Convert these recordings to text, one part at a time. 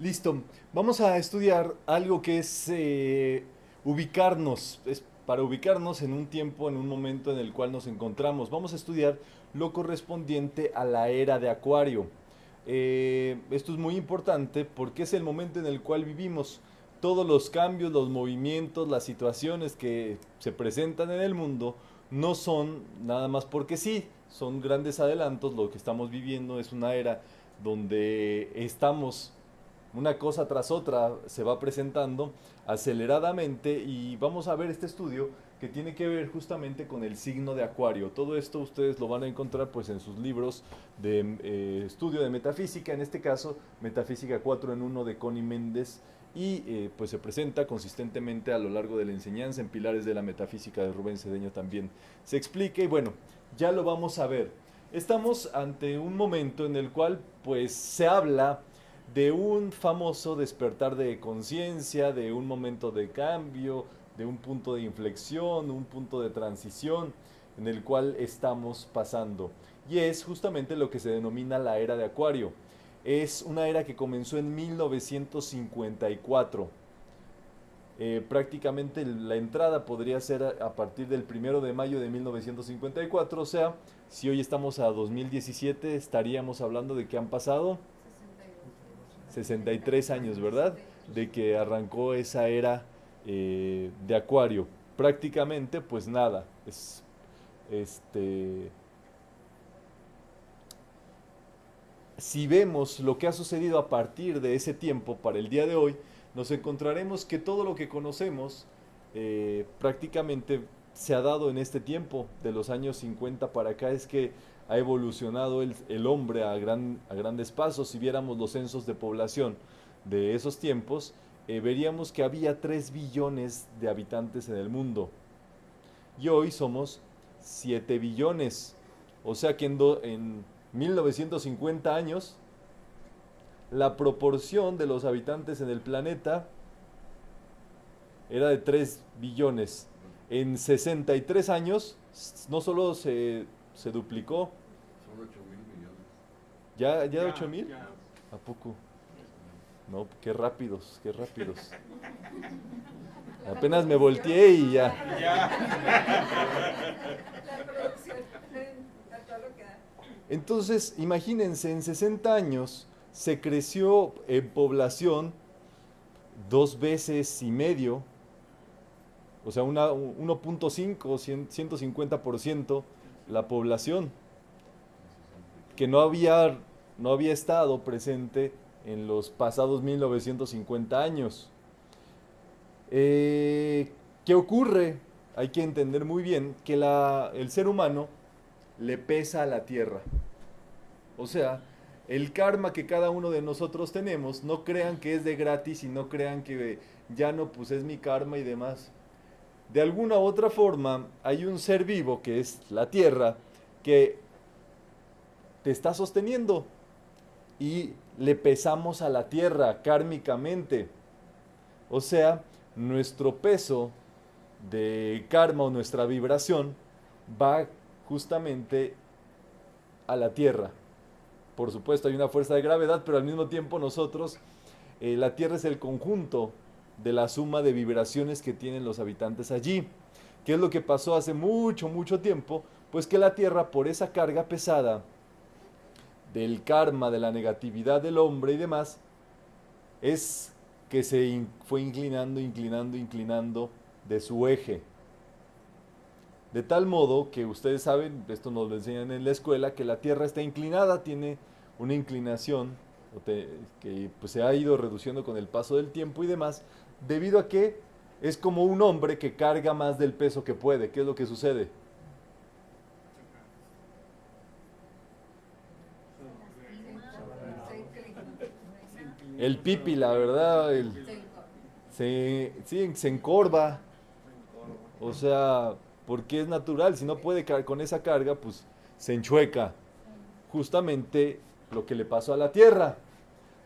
Listo. Vamos a estudiar algo que es ubicarnos. Es para ubicarnos en un tiempo, en un momento en el cual nos encontramos. Vamos a estudiar lo correspondiente a la era de Acuario. Esto es muy importante porque es el momento en el cual vivimos. Todos los cambios, los movimientos, las situaciones que se presentan en el mundo no son nada más porque sí, son grandes adelantos. Lo que estamos viviendo es una era donde estamos una cosa tras otra se va presentando aceleradamente y vamos a ver este estudio que tiene que ver justamente con el signo de Acuario. Todo esto ustedes lo van a encontrar pues en sus libros de estudio de metafísica, en este caso Metafísica 4 en uno de Connie Méndez y pues se presenta consistentemente a lo largo de la enseñanza en Pilares de la Metafísica de Rubén Cedeño también se explica y bueno, ya lo vamos a ver. Estamos ante un momento en el cual pues se habla de un famoso despertar de conciencia, de un momento de cambio, de un punto de inflexión, un punto de transición en el cual estamos pasando. Y es justamente lo que se denomina la era de Acuario. Es una era que comenzó en 1954. Prácticamente la entrada podría ser a partir del 1 de mayo de 1954, o sea, si hoy estamos a 2017, estaríamos hablando de que han pasado 63 años, ¿verdad? De que arrancó esa era de Acuario. Prácticamente, pues nada, este, si vemos lo que ha sucedido a partir de ese tiempo para el día de hoy, nos encontraremos que todo lo que conocemos prácticamente se ha dado en este tiempo, de los años 50 para acá, es que ha evolucionado el hombre a grandes pasos. Si viéramos los censos de población de esos tiempos, veríamos que había 3 billones de habitantes en el mundo y hoy somos 7 billones. O sea que en 1950 años la proporción de los habitantes en el planeta era de 3 billones. En 63 años no solo se duplicó, Son 8.000 millones. ya 8 Ya, mil. ya. ¿A poco? No, qué rápidos, qué rápidos. La Apenas me producción. volteé y ya. Ya. La producción. A todo lo que da. Entonces, imagínense, en 60 años se creció en población 2 veces y medio, o sea, 1.5, 150% la población, que no había estado presente en los pasados 1950 años. ¿Qué ocurre? Hay que entender muy bien que el ser humano le pesa a la tierra. O sea, el karma que cada uno de nosotros tenemos, no crean que es de gratis y no crean que ya no, pues es mi karma y demás. De alguna u otra forma, hay un ser vivo que es la tierra que te está sosteniendo y le pesamos a la tierra kármicamente. O sea, nuestro peso de karma o nuestra vibración va justamente a la tierra. Por supuesto, hay una fuerza de gravedad, pero al mismo tiempo nosotros, la tierra es el conjunto de la suma de vibraciones que tienen los habitantes allí. ¿Qué es lo que pasó hace mucho, mucho tiempo? Pues que la tierra, por esa carga pesada del karma, de la negatividad del hombre y demás, es que fue inclinando, inclinando, inclinando de su eje. De tal modo que ustedes saben, esto nos lo enseñan en la escuela, que la Tierra está inclinada, tiene una inclinación que pues, se ha ido reduciendo con el paso del tiempo y demás, debido a que es como un hombre que carga más del peso que puede. ¿Qué es lo que sucede? Se inclina. El pipi, la verdad, se encorva. O sea, porque es natural, si no puede con esa carga, pues se enchueca. Justamente lo que le pasó a la Tierra.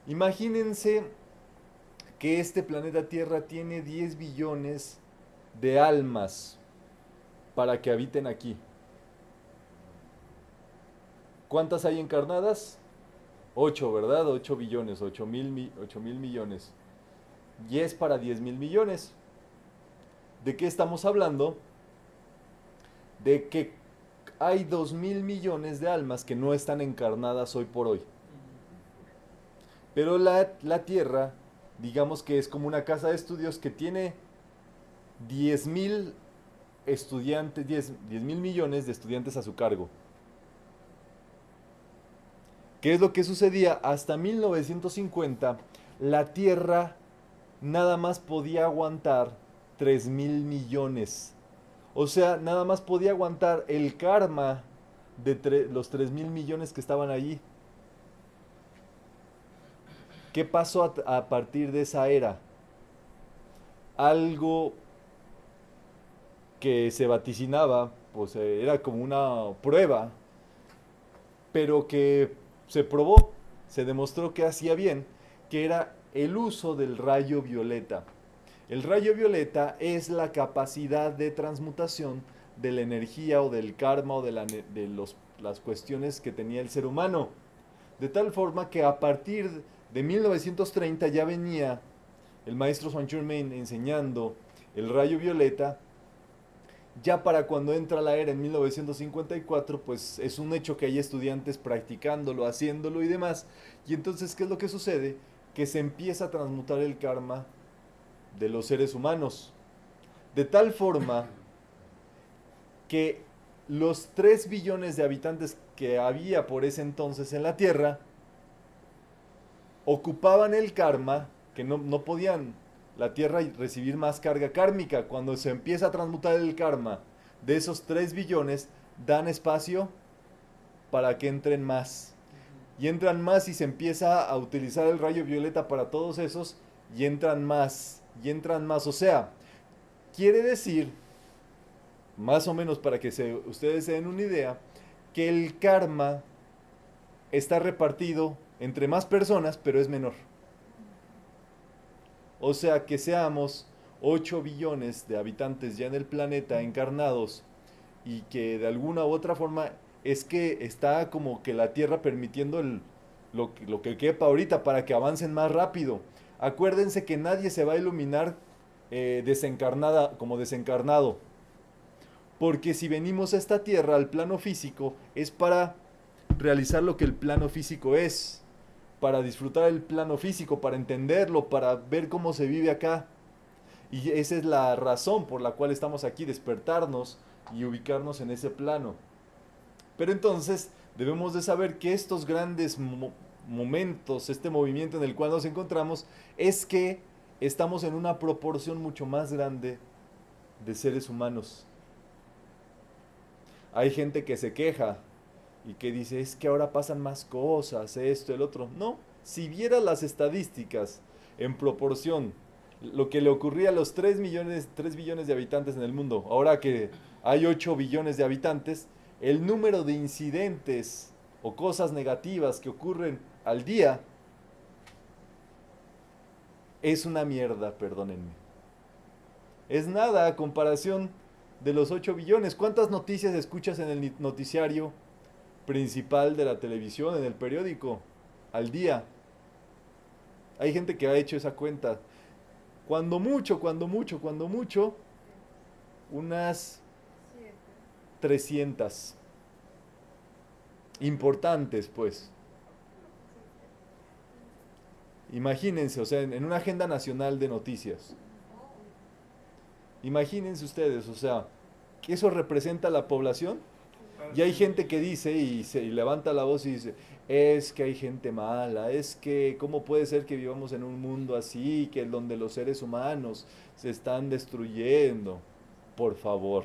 Imagínense que este planeta Tierra tiene 10 billones de almas para que habiten aquí. ¿Cuántas hay encarnadas? 8, ¿verdad? 8 billones, 8 mil millones. Y es para 10 mil millones. ¿De qué estamos hablando? De que hay 2 mil millones de almas que no están encarnadas hoy por hoy. Pero la Tierra, digamos que es como una casa de estudios que tiene 10 mil estudiantes, 10 mil millones de estudiantes a su cargo. ¿Qué es lo que sucedía? Hasta 1950, la Tierra nada más podía aguantar 3 mil millones. O sea, nada más podía aguantar el karma de los 3 mil millones que estaban allí. ¿Qué pasó a partir de esa era? Algo que se vaticinaba, pues era como una prueba, pero que se probó, se demostró que hacía bien, que era el uso del rayo violeta. El rayo violeta es la capacidad de transmutación de la energía o del karma o de las cuestiones que tenía el ser humano. De tal forma que a partir de 1930 ya venía el maestro Saint Germain enseñando el rayo violeta. Ya para cuando entra la era en 1954, pues es un hecho que hay estudiantes practicándolo, haciéndolo y demás. Y entonces, ¿qué es lo que sucede? Que se empieza a transmutar el karma de los seres humanos. De tal forma que los 3 billones de habitantes que había por ese entonces en la Tierra ocupaban el karma, que no podían la Tierra recibir más carga kármica. Cuando se empieza a transmutar el karma de esos 3 billones, dan espacio para que entren más. Y entran más y se empieza a utilizar el rayo violeta para todos esos y entran más, y entran más. O sea, quiere decir, más o menos para que ustedes se den una idea, que el karma está repartido entre más personas, pero es menor. O sea, que seamos 8 billones de habitantes ya en el planeta encarnados y que de alguna u otra forma es que está como que la Tierra permitiendo lo que quepa ahorita para que avancen más rápido. Acuérdense que nadie se va a iluminar como desencarnado. Porque si venimos a esta Tierra, al plano físico, es para realizar lo que el plano físico es, para disfrutar el plano físico, para entenderlo, para ver cómo se vive acá. Y esa es la razón por la cual estamos aquí, despertarnos y ubicarnos en ese plano. Pero entonces debemos de saber que estos grandes momentos, este movimiento en el cual nos encontramos, es que estamos en una proporción mucho más grande de seres humanos. Hay gente que se queja y que dice, es que ahora pasan más cosas, esto, el otro. No, si vieras las estadísticas en proporción, lo que le ocurría a los 3 billones de habitantes en el mundo, ahora que hay 8 billones de habitantes, el número de incidentes o cosas negativas que ocurren al día es una mierda, perdónenme. Es nada a comparación de los 8 billones. ¿Cuántas noticias escuchas en el noticiario principal de la televisión, en el periódico, al día? Hay gente que ha hecho esa cuenta. Cuando mucho, unas 300. Importantes, pues. Imagínense, o sea, en una agenda nacional de noticias. Imagínense ustedes, o sea, que eso representa a la población. Y hay gente que dice y levanta la voz y dice, es que hay gente mala, es que cómo puede ser que vivamos en un mundo así, que donde los seres humanos se están destruyendo. Por favor.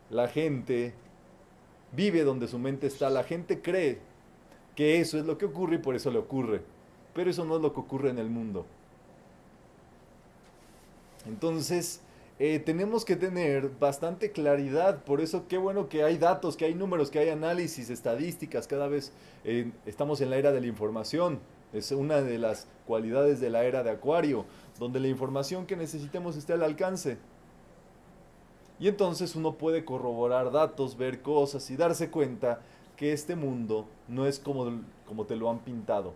La gente vive donde su mente está, la gente cree que eso es lo que ocurre y por eso le ocurre. Pero eso no es lo que ocurre en el mundo. Entonces, tenemos que tener bastante claridad. Por eso, qué bueno que hay datos, que hay números, que hay análisis, estadísticas. Cada vez estamos en la era de la información. Es una de las cualidades de la era de Acuario, donde la información que necesitemos esté al alcance. Y entonces uno puede corroborar datos, ver cosas y darse cuenta que este mundo no es como te lo han pintado.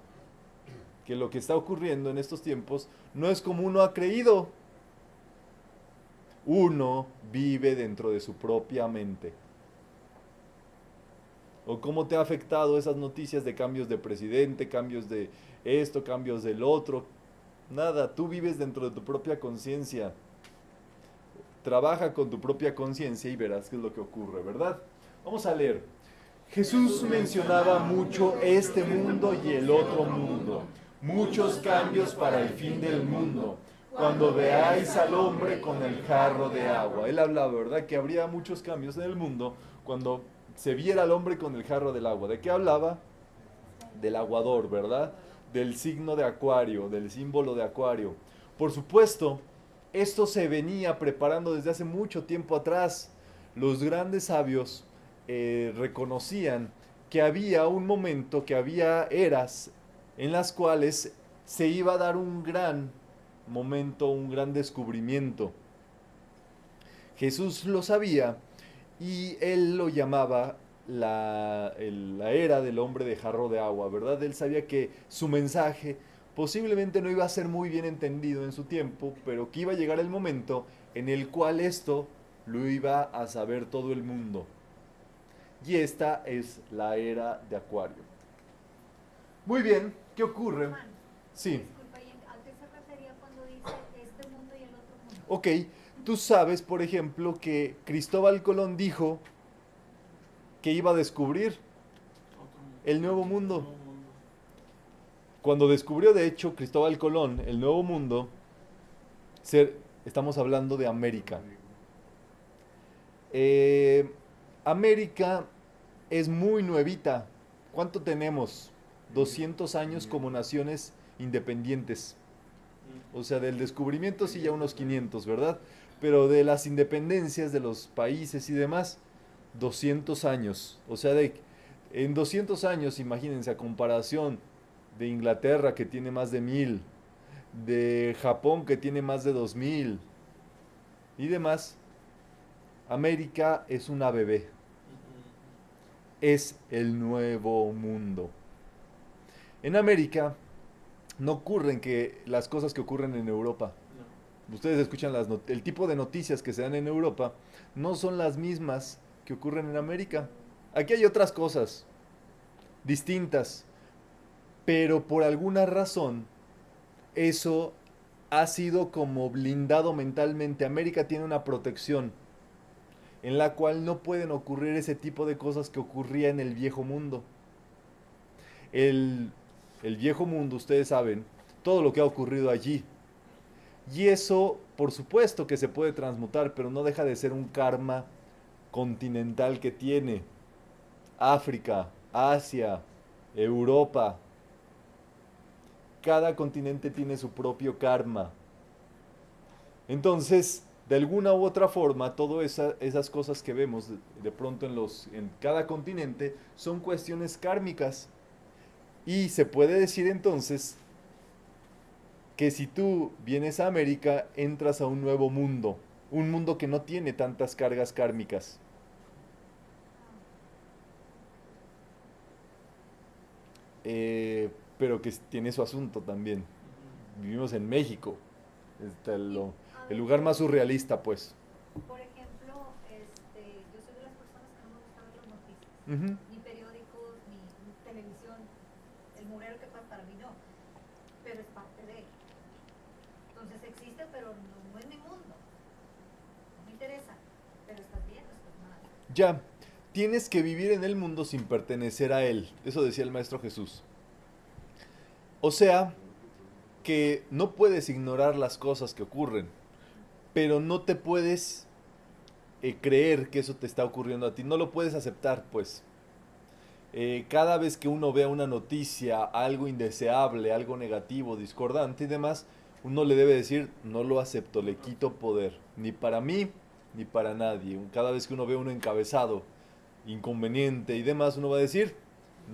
Que lo que está ocurriendo en estos tiempos no es como uno ha creído. Uno vive dentro de su propia mente. ¿O cómo te ha afectado esas noticias de cambios de presidente, cambios de esto, cambios del otro? Nada, tú vives dentro de tu propia conciencia. Trabaja con tu propia conciencia y verás qué es lo que ocurre, ¿verdad? Vamos a leer. Jesús mencionaba mucho este mundo y el otro mundo. Muchos cambios para el fin del mundo. Cuando veáis al hombre con el jarro de agua. Él hablaba, ¿verdad? Que habría muchos cambios en el mundo cuando se viera al hombre con el jarro del agua. ¿De qué hablaba? Del aguador, ¿verdad? Del signo de Acuario, del símbolo de Acuario. Por supuesto, esto se venía preparando desde hace mucho tiempo atrás. Los grandes sabios reconocían que había un momento, que había eras en las cuales se iba a dar un gran momento, un gran descubrimiento. Jesús lo sabía y él lo llamaba la era del hombre de jarro de agua, ¿verdad? Él sabía que su mensaje posiblemente no iba a ser muy bien entendido en su tiempo, pero que iba a llegar el momento en el cual esto lo iba a saber todo el mundo. Y esta es la era de Acuario. Muy bien, ¿qué ocurre? Juan, Sí, disculpa, ¿y a qué se refería cuando dice este mundo y el otro mundo? ok, tú sabes, por ejemplo, que Cristóbal Colón dijo que iba a descubrir el nuevo mundo. Cuando descubrió, de hecho, Cristóbal Colón el nuevo mundo, estamos hablando de América. América es muy nuevita. ¿Cuánto tenemos? 200 años como naciones independientes. O sea, del descubrimiento sí ya unos 500, ¿verdad? Pero de las independencias de los países y demás, 200 años. O sea, en 200 años, imagínense, a comparación de Inglaterra, que tiene más de 1000, de Japón, que tiene más de 2000, y demás, América es una bebé. Es el nuevo mundo. En América no ocurren que las cosas que ocurren en Europa. Ustedes escuchan el tipo de noticias que se dan en Europa, no son las mismas que ocurren en América. Aquí hay otras cosas distintas, pero por alguna razón eso ha sido como blindado mentalmente. América tiene una protección en la cual no pueden ocurrir ese tipo de cosas que ocurría en el viejo mundo. El viejo mundo, ustedes saben, todo lo que ha ocurrido allí. Y eso, por supuesto que se puede transmutar, pero no deja de ser un karma continental que tiene África, Asia, Europa. Cada continente tiene su propio karma. Entonces, de alguna u otra forma, todas esas cosas que vemos de pronto en cada continente son cuestiones kármicas. Y se puede decir entonces que si tú vienes a América, entras a un nuevo mundo. Un mundo que no tiene tantas cargas kármicas. Pero que tiene su asunto también. Vivimos en México. Está el lugar más surrealista, pues. Por ejemplo, yo soy de las personas que no me gusta ver las noticias, Ujú. ni periódicos, ni televisión. El murero que para mí no, pero es parte de él. Entonces existe, pero no es mi mundo. No me interesa, pero estás bien o estás mal. Ya, tienes que vivir en el mundo sin pertenecer a él. Eso decía el Maestro Jesús. O sea, que no puedes ignorar las cosas que ocurren, pero no te puedes creer que eso te está ocurriendo a ti. No lo puedes aceptar, pues. Cada vez que uno vea una noticia, algo indeseable, algo negativo, discordante y demás, uno le debe decir, no lo acepto, le quito poder, ni para mí, ni para nadie. Cada vez que uno ve uno encabezado, inconveniente y demás, uno va a decir,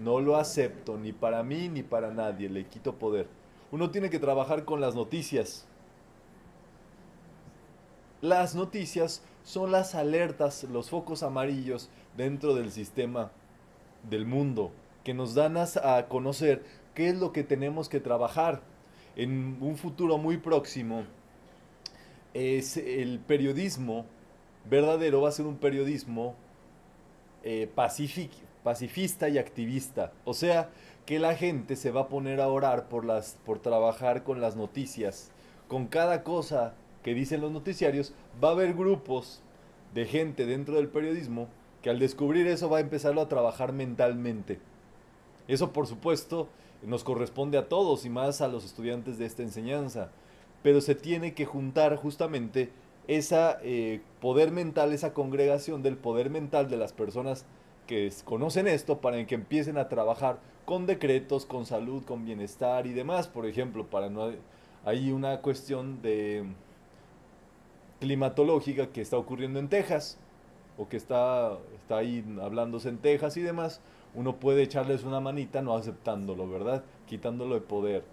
no lo acepto, ni para mí, ni para nadie, le quito poder. Uno tiene que trabajar con las noticias. Las noticias son las alertas, los focos amarillos dentro del sistema del mundo, que nos dan a conocer qué es lo que tenemos que trabajar. En un futuro muy próximo, es el periodismo verdadero va a ser un periodismo pacifista y activista. O sea, que la gente se va a poner a orar por trabajar con las noticias. Con cada cosa que dicen los noticiarios, va a haber grupos de gente dentro del periodismo que al descubrir eso va a empezarlo a trabajar mentalmente. Eso, por supuesto, nos corresponde a todos y más a los estudiantes de esta enseñanza. Pero se tiene que juntar justamente esa poder mental, esa congregación del poder mental de las personas que conocen esto para que empiecen a trabajar con decretos, con salud, con bienestar y demás. Por ejemplo, para no hay una cuestión de climatológica que está ocurriendo en Texas o que está ahí hablándose en Texas y demás. Uno puede echarles una manita no aceptándolo, ¿verdad? Quitándolo de poder,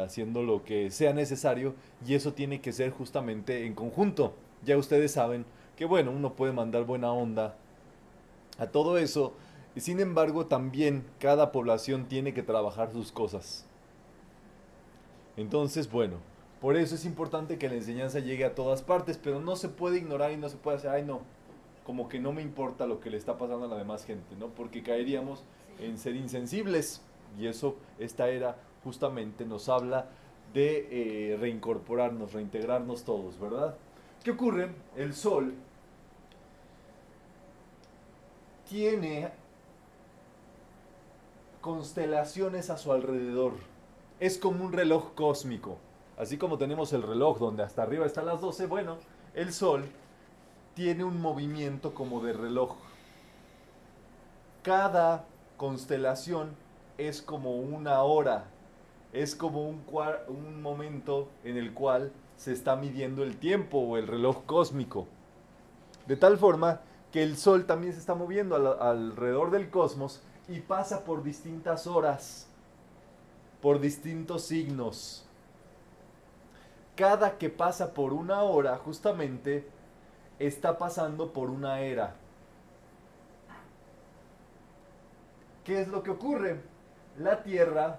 haciendo lo que sea necesario, y eso tiene que ser justamente en conjunto. Ya ustedes saben que bueno, uno puede mandar buena onda a todo eso, y sin embargo también cada población tiene que trabajar sus cosas. Entonces, bueno, por eso es importante que la enseñanza llegue a todas partes, pero no se puede ignorar y no se puede hacer, ay no, como que no me importa lo que le está pasando a la demás gente, ¿no? Porque caeríamos en ser insensibles, y eso, esta era justamente nos habla de reincorporarnos, reintegrarnos todos, ¿verdad? ¿Qué ocurre? El Sol tiene constelaciones a su alrededor. Es como un reloj cósmico. Así como tenemos el reloj donde hasta arriba están las 12, bueno, el Sol tiene un movimiento como de reloj. Cada constelación es como una hora, es como un momento en el cual se está midiendo el tiempo o el reloj cósmico. De tal forma que el Sol también se está moviendo alrededor del cosmos y pasa por distintas horas, por distintos signos. Cada que pasa por una hora, justamente, está pasando por una era. ¿Qué es lo que ocurre? La Tierra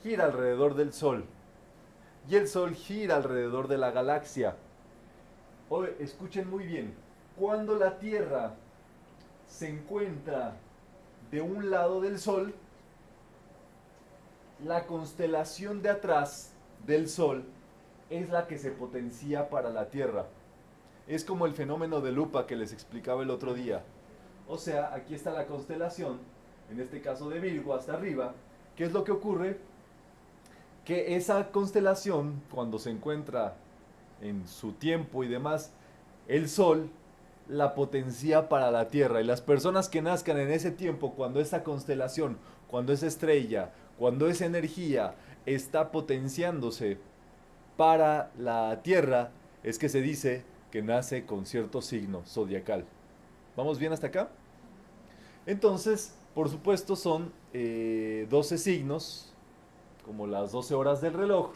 gira alrededor del Sol y el Sol gira alrededor de la galaxia. Oye, escuchen muy bien, cuando la Tierra se encuentra de un lado del Sol, la constelación de atrás del Sol es la que se potencia para la Tierra. Es como el fenómeno de lupa que les explicaba el otro día. O sea, aquí está la constelación, en este caso de Virgo, hasta arriba. ¿Qué es lo que ocurre? Que esa constelación, cuando se encuentra en su tiempo y demás, el Sol la potencia para la Tierra. Y las personas que nazcan en ese tiempo, cuando esa constelación, cuando esa estrella, cuando esa energía está potenciándose para la Tierra, es que se dice que nace con cierto signo zodiacal. ¿Vamos bien hasta acá? Entonces, por supuesto, son 12 signos, como las 12 horas del reloj,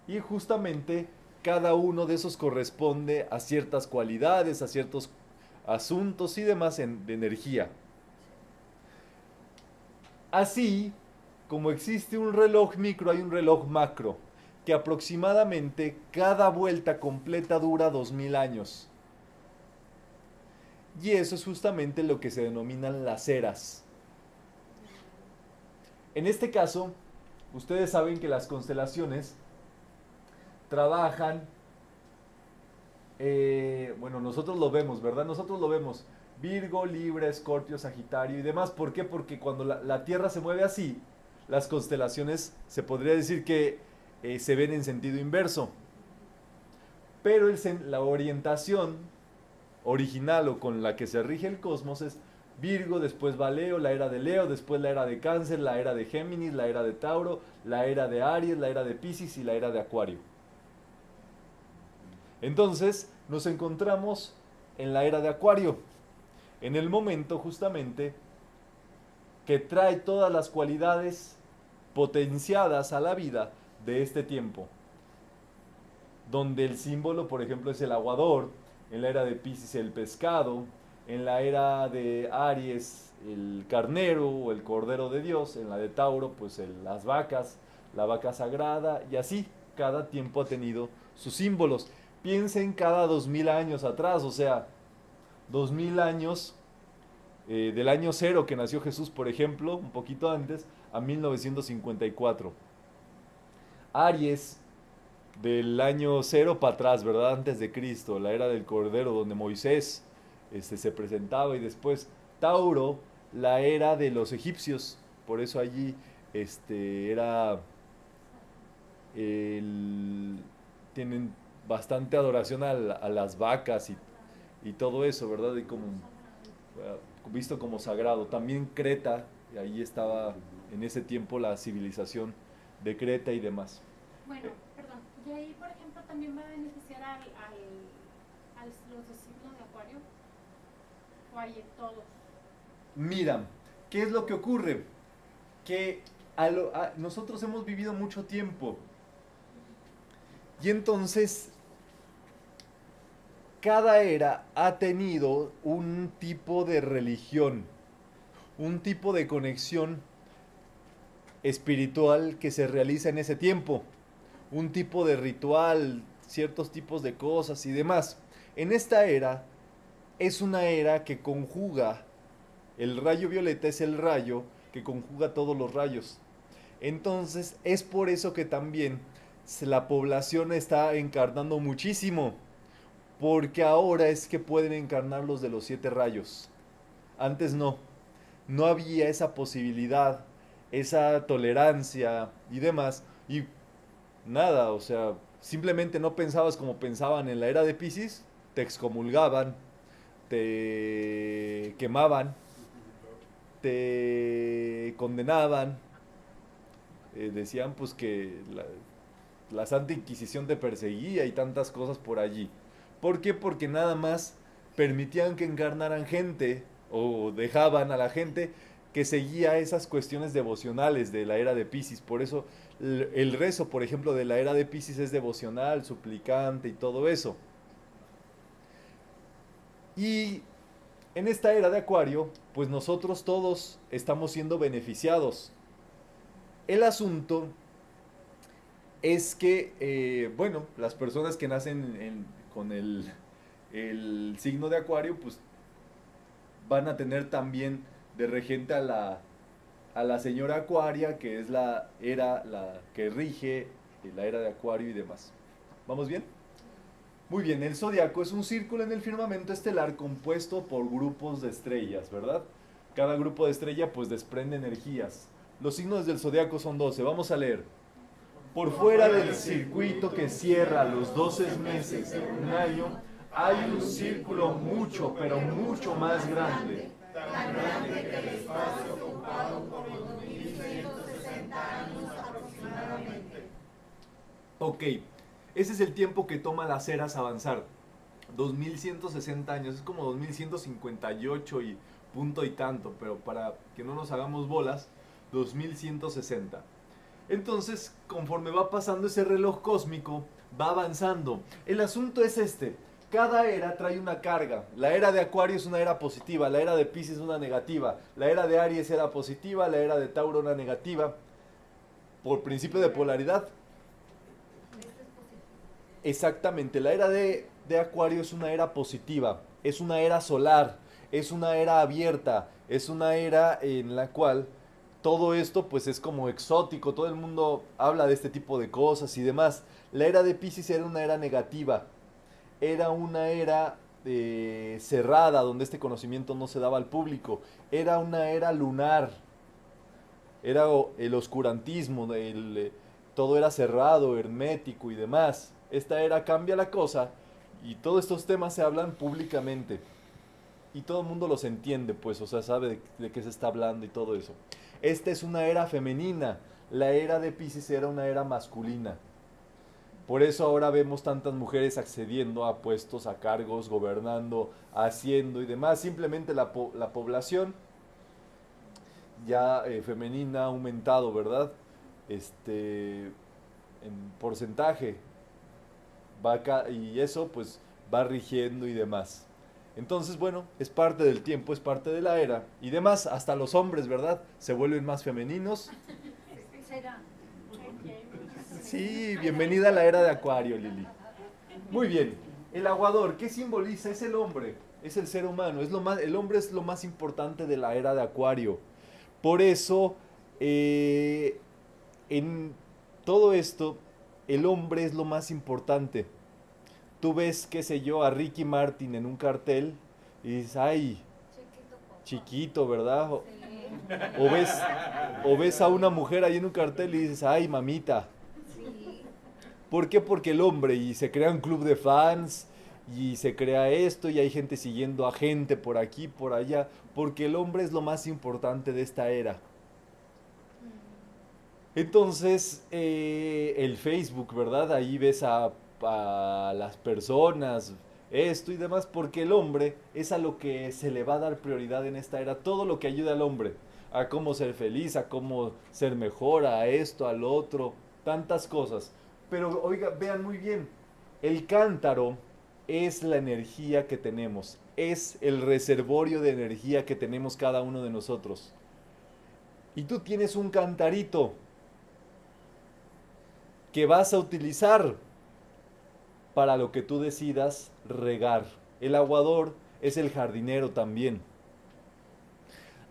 y justamente cada uno de esos corresponde a ciertas cualidades, a ciertos asuntos y demás de energía. Así como existe un reloj micro, hay un reloj macro, que aproximadamente cada vuelta completa dura 2000 años. Y eso es justamente lo que se denominan las eras. En este caso, ustedes saben que las constelaciones trabajan, bueno, nosotros lo vemos, ¿verdad? Nosotros lo vemos, Virgo, Libra, Escorpio, Sagitario y demás. ¿Por qué? Porque cuando la Tierra se mueve así, las constelaciones se podría decir que se ven en sentido inverso. Pero la orientación original o con la que se rige el cosmos es Virgo, después va Leo, la era de Leo, después la era de Cáncer, la era de Géminis, la era de Tauro, la era de Aries, la era de Piscis y la era de Acuario. Entonces nos encontramos en la era de Acuario, en el momento justamente que trae todas las cualidades potenciadas a la vida de este tiempo, donde el símbolo, por ejemplo, es el aguador, en la era de Piscis el pescado, En la era de Aries, el carnero o el cordero de Dios. En la de Tauro, pues las vacas, la vaca sagrada, y así cada tiempo ha tenido sus símbolos. Piensen cada 2000 años atrás, o sea, 2000 años del año cero que nació Jesús, por ejemplo, un poquito antes, a 1954. Aries, del año cero para atrás, ¿verdad? Antes de Cristo, la era del Cordero, donde Moisés se presentaba, y después Tauro, la era de los egipcios, por eso allí era el- tienen bastante adoración a las vacas y todo eso, ¿verdad? Y como visto como sagrado. También Creta, y ahí estaba en ese tiempo la civilización de Creta y demás. Bueno, perdón. Y ahí, por ejemplo, también va a beneficiar a los de signo de Acuario. O a todos. Mira, ¿qué es lo que ocurre? Que nosotros hemos vivido mucho tiempo. Y entonces, cada era ha tenido un tipo de religión, un tipo de conexión espiritual que se realiza en ese tiempo, un tipo de ritual, ciertos tipos de cosas y demás. En esta era es una era que conjuga, el rayo violeta es el rayo que conjuga todos los rayos. Entonces es por eso que también la población está encarnando muchísimo, porque ahora es que pueden encarnar los de los 7 rayos. Antes no, no había esa posibilidad, esa tolerancia y demás. Y nada, o sea, simplemente no pensabas como pensaban en la era de Piscis, te excomulgaban, te quemaban, te condenaban, decían pues que la Santa Inquisición te perseguía y tantas cosas por allí. ¿Por qué? Porque nada más permitían que encarnaran gente o dejaban a la gente que seguía esas cuestiones devocionales de la era de Piscis. Por eso el rezo, por ejemplo, de la era de Piscis es devocional, suplicante y todo eso. Y en esta era de Acuario, pues nosotros todos estamos siendo beneficiados. El asunto es que, bueno, las personas que nacen con el signo de Acuario, pues van a tener también de regente a la señora Acuaria, que es la era la que rige la era de Acuario y demás. ¿Vamos bien? Muy bien, el zodiaco es un círculo en el firmamento estelar compuesto por grupos de estrellas, ¿verdad? Cada grupo de estrella pues desprende energías. Los signos del zodiaco son 12. Vamos a leer. Por fuera del circuito que cierra los 12 meses de un año, hay un círculo mucho, pero mucho más grande. Tan grande que el espacio ocupado por los 2160 años aproximadamente. Ok, ese es el tiempo que toma las eras avanzar. 2160 años, es como 2158 y punto y tanto, pero para que no nos hagamos bolas, 2160. Entonces, conforme va pasando ese reloj cósmico, va avanzando. El asunto es este. Cada era trae una carga. La era de Acuario es una era positiva, la era de Piscis es una negativa, la era de Aries era positiva, la era de Tauro una negativa. Por principio de polaridad. Exactamente, la era de Acuario es una era positiva, es una era solar, es una era abierta, es una era en la cual todo esto pues es como exótico, todo el mundo habla de este tipo de cosas y demás. La era de Piscis era una era negativa, era una era cerrada, donde este conocimiento no se daba al público, era una era lunar, era el oscurantismo, todo era cerrado, hermético y demás. Esta era cambia la cosa y todos estos temas se hablan públicamente y todo el mundo los entiende, pues, o sea, sabe de qué se está hablando y todo eso. Esta es una era femenina, la era de Piscis era una era masculina. Por eso ahora vemos tantas mujeres accediendo a puestos, a cargos, gobernando, haciendo y demás. Simplemente la población ya femenina ha aumentado, ¿verdad? En porcentaje. Y eso pues va rigiendo y demás. Entonces, bueno, es parte del tiempo, es parte de la era. Y demás, hasta los hombres, ¿verdad? Se vuelven más femeninos. Será. Sí, bienvenida a la era de Acuario, Lili. Muy bien. El aguador, ¿qué simboliza? Es el hombre, es el ser humano. El hombre es lo más importante de la era de Acuario. Por eso, en todo esto, el hombre es lo más importante. Tú ves, qué sé yo, a Ricky Martin en un cartel y dices, ay, Chiquito poco. chiquito, ¿verdad? Sí. O ves a una mujer ahí en un cartel y dices, ay, mamita. Sí. ¿Por qué? Porque el hombre, y se crea un club de fans, y se crea esto, y hay gente siguiendo a gente por aquí, por allá, porque el hombre es lo más importante de esta era. Entonces, el Facebook, ¿verdad? Ahí ves a las personas, esto y demás, porque el hombre es a lo que se le va a dar prioridad en esta era, todo lo que ayuda al hombre, a cómo ser feliz, a cómo ser mejor, a esto, al otro, tantas cosas. Pero oiga, vean muy bien, el cántaro es la energía que tenemos, es el reservorio de energía que tenemos cada uno de nosotros. Y tú tienes un cantarito que vas a utilizar para lo que tú decidas regar. El aguador es el jardinero también.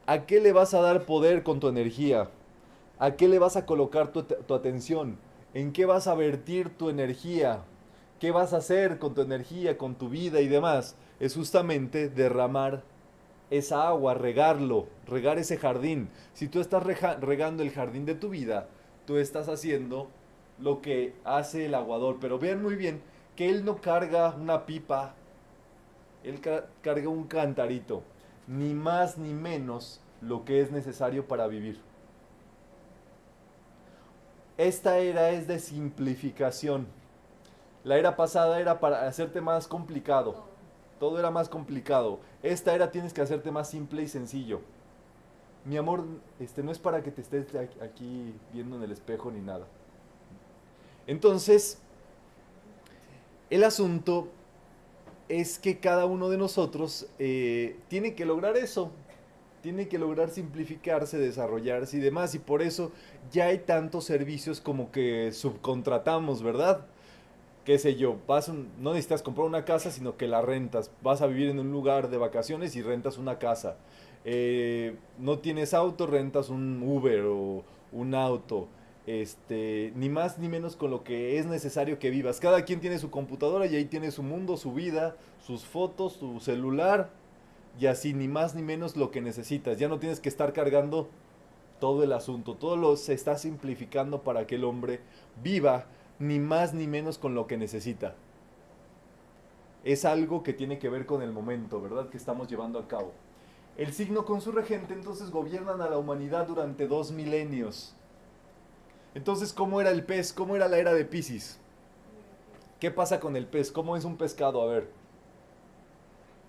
¿A qué le vas a dar poder con tu energía? ¿A qué le vas a colocar tu atención? ¿En qué vas a vertir tu energía? ¿Qué vas a hacer con tu energía, con tu vida y demás? Es justamente derramar esa agua, regarlo, regar ese jardín. Si tú estás regando el jardín de tu vida, tú estás haciendo lo que hace el aguador. Pero vean muy bien que él no carga una pipa, él carga un cantarito, ni más ni menos lo que es necesario para vivir. Esta era es de simplificación. La era pasada era para hacerte más complicado. Todo era más complicado. Esta era tienes que hacerte más simple y sencillo. Mi amor, no es para que te estés aquí viendo en el espejo ni nada. Entonces, el asunto es que cada uno de nosotros tiene que lograr eso. Tiene que lograr simplificarse, desarrollarse y demás. Y por eso ya hay tantos servicios como que subcontratamos, ¿verdad? Qué sé yo, no necesitas comprar una casa, sino que la rentas. Vas a vivir en un lugar de vacaciones y rentas una casa. No tienes auto, rentas un Uber o un auto. Ni más ni menos con lo que es necesario que vivas. Cada quien tiene su computadora y ahí tiene su mundo, su vida, sus fotos, su celular. Y así, ni más ni menos lo que necesitas. Ya no tienes que estar cargando todo el asunto. Se está simplificando para que el hombre viva ni más ni menos con lo que necesita. Es algo que tiene que ver con el momento, ¿verdad? Que estamos llevando a cabo. El signo con su regente entonces gobiernan a la humanidad durante 2 milenios. Entonces, ¿cómo era el pez? ¿Cómo era la era de Piscis? ¿Qué pasa con el pez? ¿Cómo es un pescado? A ver.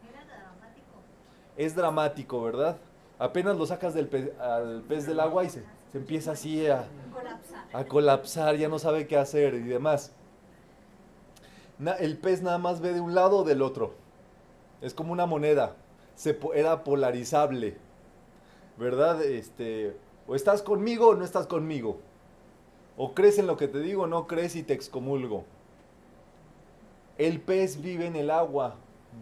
Era dramático. Es dramático, ¿verdad? Apenas lo sacas al pez del agua y se empieza así Colapsar. a colapsar, ya no sabe qué hacer y demás. El pez nada más ve de un lado o del otro. Es como una moneda. Era polarizable, ¿verdad? O estás conmigo o no estás conmigo. O crees en lo que te digo o no crees y te excomulgo. El pez vive en el agua,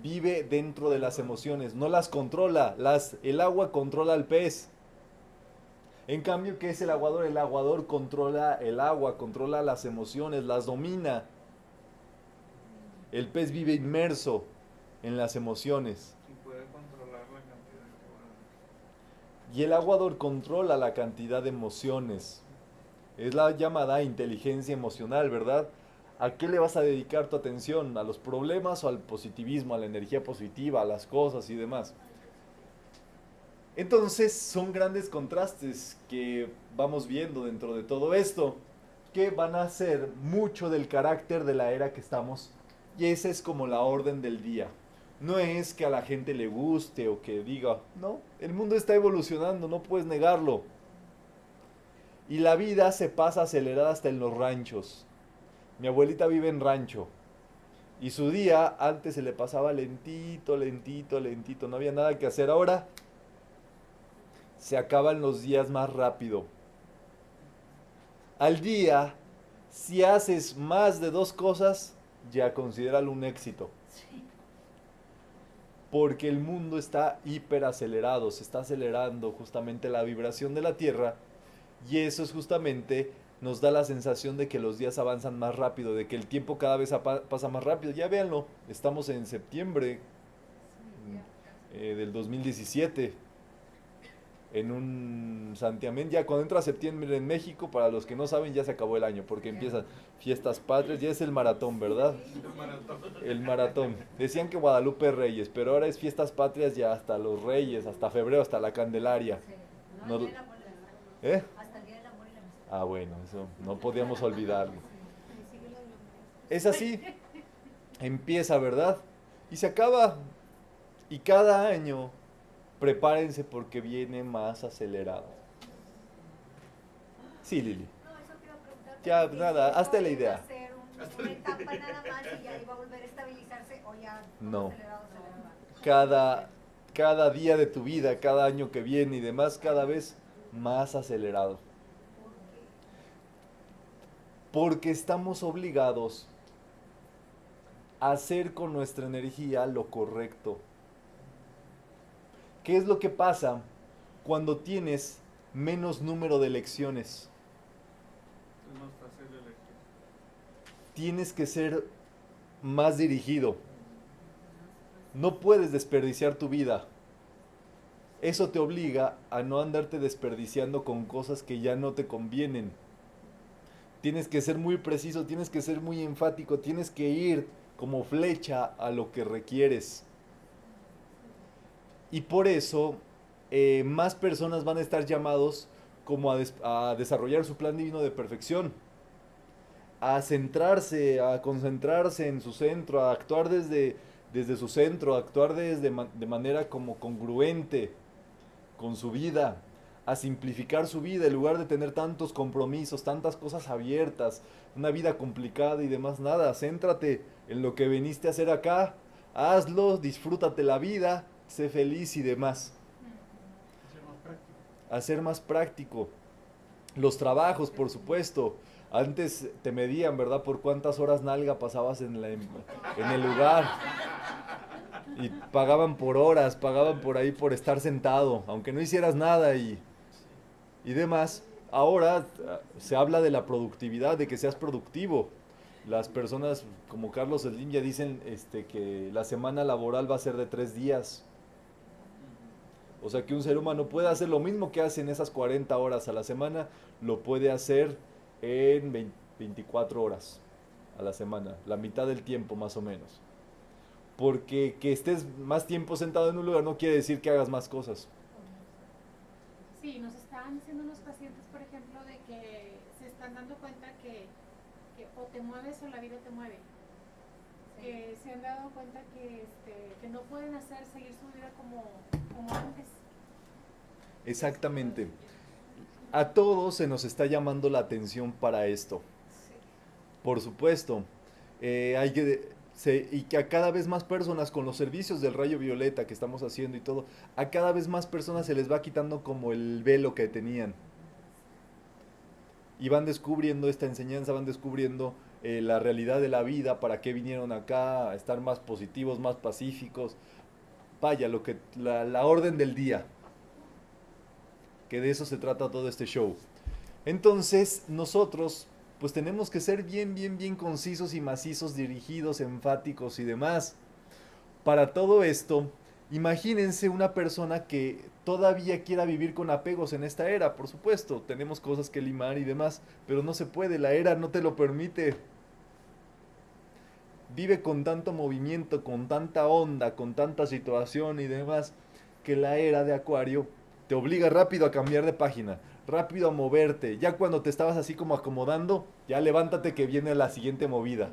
vive dentro de las emociones, no las controla. El agua controla al pez. En cambio, ¿qué es el aguador? El aguador controla el agua, controla las emociones, las domina. El pez vive inmerso en las emociones. Y puede controlar la cantidad que va. Y el aguador controla la cantidad de emociones. Es la llamada inteligencia emocional, ¿verdad? ¿A qué le vas a dedicar tu atención? ¿A los problemas o al positivismo, a la energía positiva, a las cosas y demás? Entonces son grandes contrastes que vamos viendo dentro de todo esto, que van a ser mucho del carácter de la era que estamos. Y esa es como la orden del día. No es que a la gente le guste o que diga, no, el mundo está evolucionando, no puedes negarlo. Y la vida se pasa acelerada hasta en los ranchos. Mi abuelita vive en rancho. Y su día antes se le pasaba lentito, lentito, lentito, no había nada que hacer. Ahora se acaban los días más rápido. Al día, si haces más de 2 cosas, ya considéralo un éxito. Porque el mundo está hiperacelerado, se está acelerando justamente la vibración de la Tierra y eso es justamente nos da la sensación de que los días avanzan más rápido, de que el tiempo cada vez pasa más rápido. Ya véanlo, estamos en septiembre del 2017, en un santiamén. Ya cuando entra septiembre en México, para los que no saben, ya se acabó el año, porque empiezan fiestas patrias, ya es el maratón, ¿verdad? El maratón. Decían que Guadalupe Reyes, pero ahora es fiestas patrias ya hasta los Reyes, hasta febrero, hasta la Candelaria. Sí. No- No, el día del amor y la amistad. ¿Eh? Hasta el día del amor y la amistad. Ah, bueno, eso no podíamos olvidarlo. Ahí sigue la biología. Es así, empieza, ¿verdad? Y se acaba. Y cada año, prepárense porque viene más acelerado. Sí, Lili. No, eso te iba a preguntar. Ya, porque nada, si hazte la esto idea. iba a ser una etapa nada más y ya iba a volver a estabilizarse o ya todo No. acelerado, acelerado. Cada día de tu vida, cada año que viene y demás, cada vez más acelerado. Porque estamos obligados a hacer con nuestra energía lo correcto. ¿Qué es lo que pasa cuando tienes menos número de elecciones? Es más fácil elegir. Tienes que ser más dirigido. No puedes desperdiciar tu vida. Eso te obliga a no andarte desperdiciando con cosas que ya no te convienen. Tienes que ser muy preciso, tienes que ser muy enfático, tienes que ir como flecha a lo que requieres. Y por eso más personas van a estar llamados como a desarrollar su plan divino de perfección, a centrarse, a concentrarse en su centro, a actuar desde su centro, a actuar de manera como congruente con su vida, a simplificar su vida en lugar de tener tantos compromisos, tantas cosas abiertas, una vida complicada y demás, nada, céntrate en lo que viniste a hacer acá, hazlo, disfrútate la vida, sé feliz y demás. Ser más práctico. Hacer más práctico. Los trabajos, por supuesto. Antes te medían, ¿verdad? Por cuántas horas nalga pasabas en el lugar. Y pagaban por horas, pagaban por ahí por estar sentado, aunque no hicieras nada y demás. Ahora se habla de la productividad, de que seas productivo. Las personas como Carlos Slim ya dicen que la semana laboral va a ser de 3 días. O sea que un ser humano puede hacer lo mismo que hace en esas 40 horas a la semana, lo puede hacer en 24 horas a la semana, la mitad del tiempo más o menos. Porque que estés más tiempo sentado en un lugar no quiere decir que hagas más cosas. Sí, nos estaban diciendo unos pacientes, por ejemplo, de que se están dando cuenta que o te mueves o la vida te mueve. Que se han dado cuenta que no pueden seguir su vida como antes. Exactamente. A todos se nos está llamando la atención para esto. Por supuesto. Y que a cada vez más personas con los servicios del rayo violeta que estamos haciendo y todo, a cada vez más personas se les va quitando como el velo que tenían. Y van descubriendo esta enseñanza, van descubriendo la realidad de la vida, para qué vinieron acá, a estar más positivos, más pacíficos. Vaya, la orden del día. Que de eso se trata todo este show. Entonces, nosotros pues tenemos que ser bien, bien, bien concisos y macizos, dirigidos, enfáticos y demás. Para todo esto, imagínense una persona que todavía quiera vivir con apegos en esta era. Por supuesto, tenemos cosas que limar y demás, pero no se puede, la era no te lo permite. Vive con tanto movimiento, con tanta onda, con tanta situación y demás, que la era de Acuario te obliga rápido a cambiar de página, rápido a moverte. Ya cuando te estabas así como acomodando, ya levántate que viene la siguiente movida.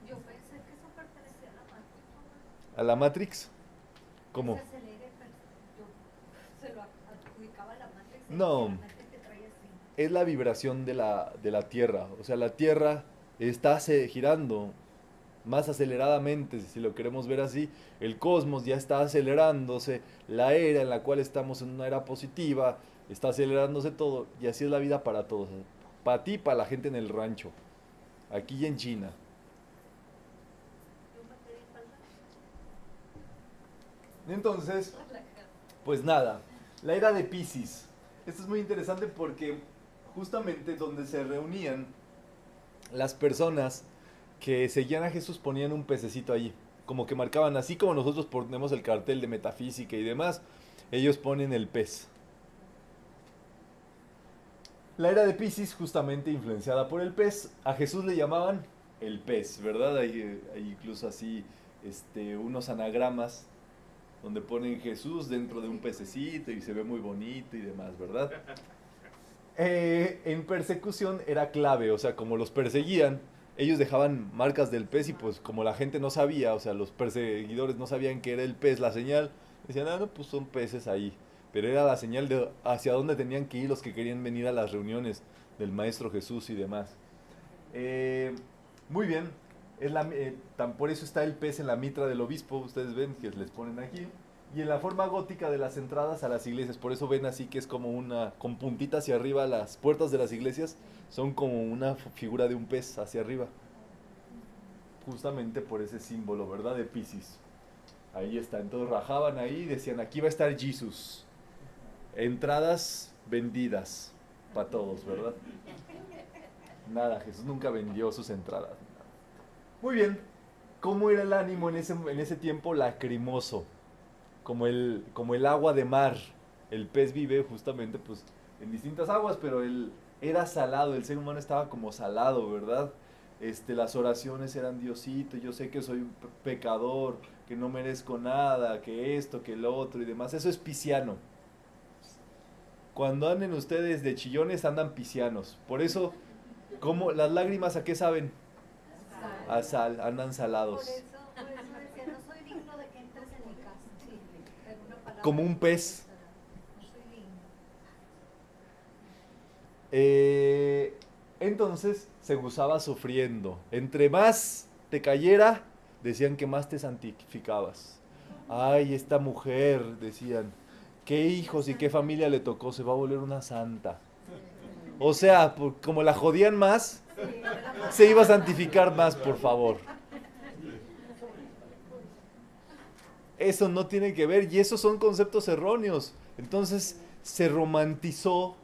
Yo pensé que eso pertenecía a la Matrix. ¿A la Matrix? ¿Cómo? Ese acelere, pero yo se lo adjudicaba a la Matrix. No. La Matrix te trae así. Es la vibración de la Tierra. O sea, la Tierra está girando. más aceleradamente, si lo queremos ver así. El cosmos ya está acelerándose, la era en la cual estamos en una era positiva, está acelerándose todo, y así es la vida para todos, para ti, para la gente en el rancho, aquí y en China. Yo me quedé falda. Entonces, pues nada, la era de Piscis. Esto es muy interesante porque justamente donde se reunían las personas que seguían a Jesús ponían un pececito allí, como que marcaban, así como nosotros ponemos el cartel de metafísica y demás, ellos ponen el pez. La era de Piscis, justamente influenciada por el pez, a Jesús le llamaban el pez, ¿verdad? Hay incluso así unos anagramas donde ponen Jesús dentro de un pececito y se ve muy bonito y demás, ¿verdad? En persecución era clave, o sea, como los perseguían, ellos dejaban marcas del pez y pues como la gente no sabía, o sea, los perseguidores no sabían que era el pez la señal, decían, ah, no, pues son peces ahí. Pero era la señal de hacia dónde tenían que ir los que querían venir a las reuniones del Maestro Jesús y demás. Muy bien, por eso está el pez en la mitra del obispo, ustedes ven que les ponen aquí. Y en la forma gótica de las entradas a las iglesias, por eso ven así que es como una, con puntita hacia arriba, las puertas de las iglesias son como una figura de un pez hacia arriba. Justamente por ese símbolo, ¿verdad? De Piscis. Ahí está, entonces rajaban ahí y decían, aquí va a estar Jesús. Entradas vendidas para todos, ¿verdad? Nada, Jesús nunca vendió sus entradas. Muy bien, ¿cómo era el ánimo en ese tiempo? Lacrimoso. Como el agua de mar. El pez vive justamente pues en distintas aguas, pero él era salado, el ser humano estaba como salado, ¿verdad? Las oraciones eran, Diosito, yo sé que soy un pecador, que no merezco nada, que esto, que lo otro y demás. Eso es pisciano. Cuando anden ustedes de chillones andan piscianos. Por eso, ¿cómo las lágrimas a qué saben? A sal, andan salados. Por eso decía, no soy digno de que entres en mi casa. Sí, en una palabra. Como un pez. No soy digno. Entonces se gozaba sufriendo. Entre más te cayera, decían que más te santificabas. Ay, esta mujer, decían, qué hijos y qué familia le tocó, se va a volver una santa. O sea, como la jodían más, se iba a santificar más, por favor. Eso no tiene que ver, y esos son conceptos erróneos. Entonces se romantizó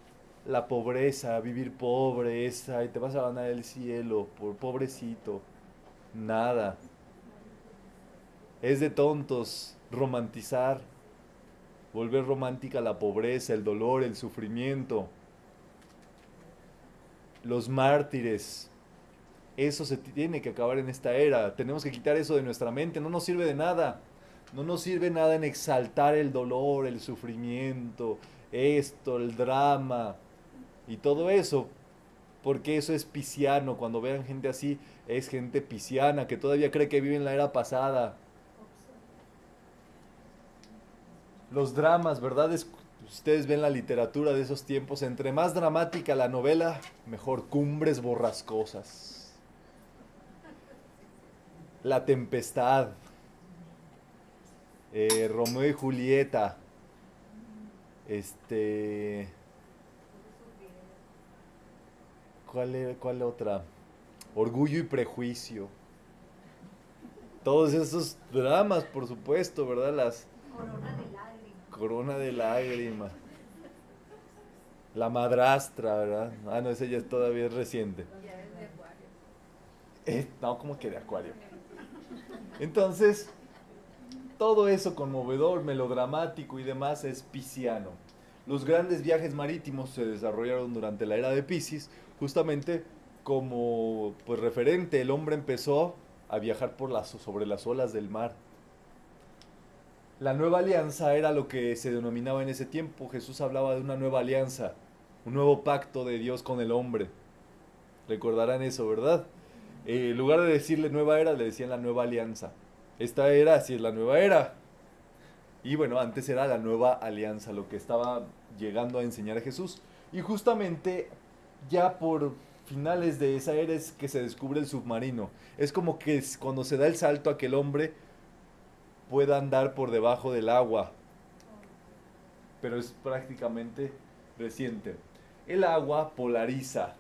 la pobreza, vivir pobre, y te vas a ganar el cielo, por pobrecito. Nada. Es de tontos romantizar, volver romántica la pobreza, el dolor, el sufrimiento. Los mártires. Eso se tiene que acabar en esta era. Tenemos que quitar eso de nuestra mente. No nos sirve de nada. No nos sirve nada en exaltar el dolor, el sufrimiento, esto, el drama y todo eso. Porque eso es pisciano. Cuando vean gente así, es gente pisciana que todavía cree que vive en la era pasada. Los dramas, ¿verdad? Ustedes ven la literatura de esos tiempos. Entre más dramática la novela, mejor. Cumbres borrascosas. La Tempestad. Romeo y Julieta. ¿Cuál otra? Orgullo y Prejuicio. Todos esos dramas, por supuesto, ¿verdad? Las Corona de lágrimas. Corona de Lágrima. La Madrastra, ¿verdad? Ah, no, ese ya todavía es reciente. Ya es de Acuario. No, como que de Acuario. Entonces, todo eso conmovedor, melodramático y demás es pisciano. Los grandes viajes marítimos se desarrollaron durante la era de Piscis, justamente como pues, referente. El hombre empezó a viajar sobre las olas del mar. La nueva alianza era lo que se denominaba en ese tiempo. Jesús hablaba de una nueva alianza, un nuevo pacto de Dios con el hombre. Recordarán eso, ¿verdad? En lugar de decirle nueva era, le decían la nueva alianza. Esta era, sí es la nueva era. Y bueno, antes era la nueva alianza, lo que estaba llegando a enseñar a Jesús. Y justamente ya por finales de esa era es que se descubre el submarino. Es como que cuando se da el salto a que el hombre pueda andar por debajo del agua, pero es prácticamente reciente. El agua polariza.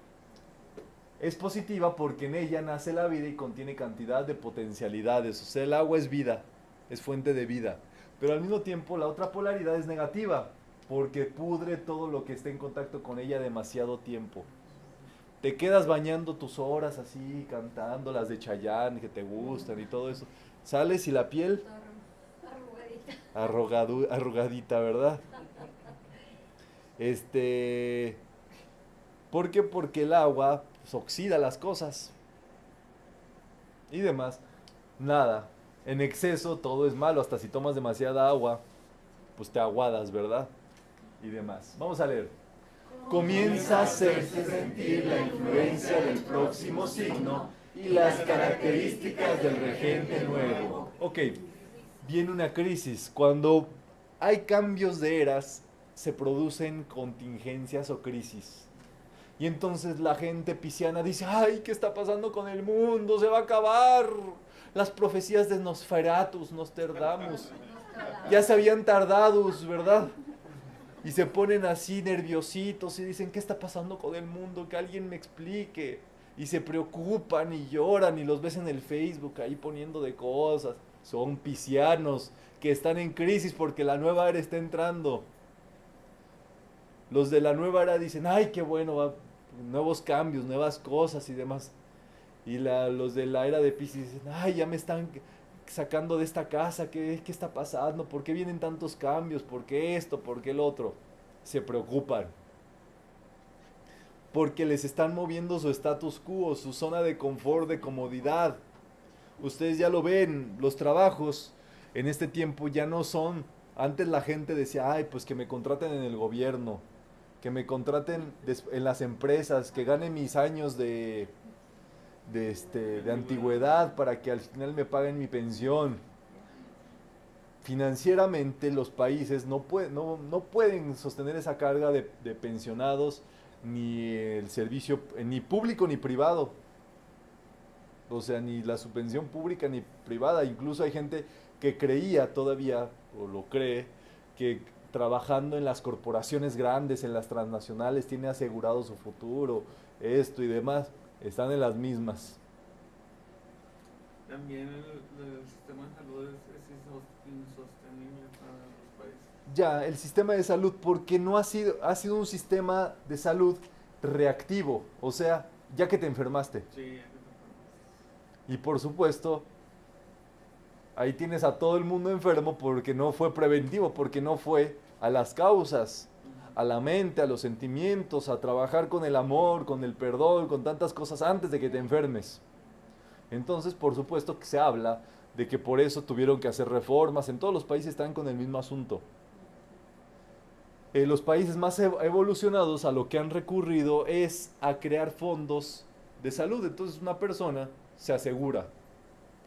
Es positiva porque en ella nace la vida y contiene cantidad de potencialidades. O sea, el agua es vida, es fuente de vida. Pero al mismo tiempo la otra polaridad es negativa, porque pudre todo lo que esté en contacto con ella demasiado tiempo. Te quedas bañando tus horas así, cantando las de Chayanne que te gustan y todo eso. Sales y la piel arrugadita, ¿verdad? ¿Por qué? Porque el agua pues, oxida las cosas y demás. Nada, en exceso todo es malo, hasta si tomas demasiada agua, pues te aguadas, ¿verdad? Y demás. Vamos a leer. Comienza a hacerse sentir la influencia del próximo signo y las características del regente nuevo. Ok, viene una crisis. Cuando hay cambios de eras, se producen contingencias o crisis. Y entonces la gente pisciana dice, ay, ¿qué está pasando con el mundo? Se va a acabar. Las profecías de Nosferatus, Nostradamus, ya se habían tardado, ¿verdad? Y se ponen así nerviositos y dicen, ¿qué está pasando con el mundo? Que alguien me explique. Y se preocupan y lloran y los ves en el Facebook ahí poniendo de cosas. Son piscianos que están en crisis porque la nueva era está entrando. Los de la nueva era dicen, ay, qué bueno, nuevos cambios, nuevas cosas y demás. Y los de la era de Piscis dicen, ay, ya me están sacando de esta casa, ¿qué está pasando? ¿Por qué vienen tantos cambios? ¿Por qué esto? ¿Por qué el otro? Se preocupan. Porque les están moviendo su status quo, su zona de confort, de comodidad. Ustedes ya lo ven, los trabajos en este tiempo ya no son. Antes la gente decía, ay, pues que me contraten en el gobierno, que me contraten en las empresas, que gane mis años de antigüedad para que al final me paguen mi pensión. Financieramente los países no pueden sostener esa carga de pensionados, ni el servicio, ni público ni privado. O sea, ni la subvención pública ni privada. Incluso hay gente que creía todavía, o lo cree, que trabajando en las corporaciones grandes, en las transnacionales, tiene asegurado su futuro, esto y demás. Están en las mismas. También el sistema de salud es insostenible para los países. Ya, el sistema de salud, porque no ha sido un sistema de salud reactivo, o sea, ya que te enfermaste. Sí, Y por supuesto, ahí tienes a todo el mundo enfermo porque no fue preventivo, porque no fue a las causas, a la mente, a los sentimientos, a trabajar con el amor, con el perdón, con tantas cosas antes de que te enfermes. Entonces, por supuesto que se habla de que por eso tuvieron que hacer reformas. En todos los países están con el mismo asunto. Los países más evolucionados a lo que han recurrido es a crear fondos de salud. Entonces una persona se asegura,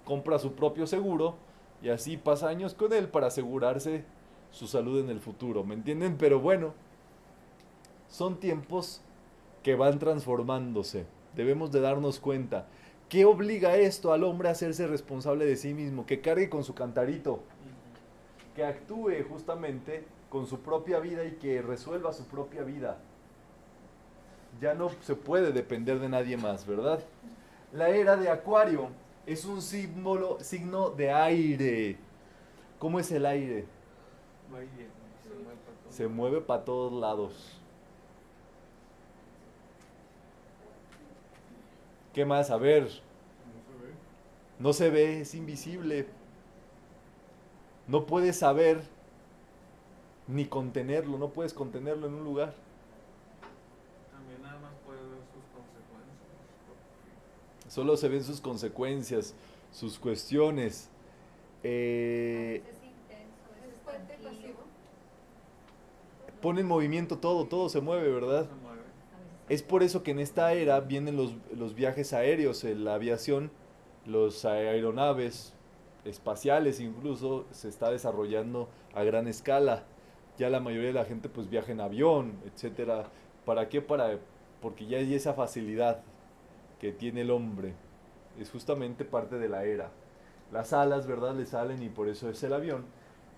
compra su propio seguro y así pasa años con él para asegurarse su salud en el futuro. ¿Me entienden? Pero bueno, son tiempos que van transformándose. Debemos de darnos cuenta. ¿Qué obliga esto al hombre a hacerse responsable de sí mismo? Que cargue con su cantarito, que actúe justamente con su propia vida y que resuelva su propia vida. Ya no se puede depender de nadie más, ¿verdad? La era de Acuario es un signo de aire. ¿Cómo es el aire? va y viene, se mueve para todos Se mueve para todos lados. ¿Qué más? A ver, No se ve. no se ve, es invisible. No puedes saber ni contenerlo, no puedes contenerlo en un lugar. También nada más puede ver sus consecuencias. Solo se ven sus consecuencias, sus cuestiones. A veces es intenso, a veces ¿Es fuerte tranquilo, pasivo? Pone en movimiento todo se mueve, ¿verdad? Se mueve. a veces Es por eso que en esta era vienen los viajes aéreos, la aviación, los aeronaves espaciales incluso se está desarrollando a gran escala. Ya la mayoría de la gente pues viaja en avión, etcétera. ¿Para qué? Para porque ya hay esa facilidad que tiene el hombre. Es justamente parte de la era. Las alas, ¿verdad?, le salen y por eso es el avión.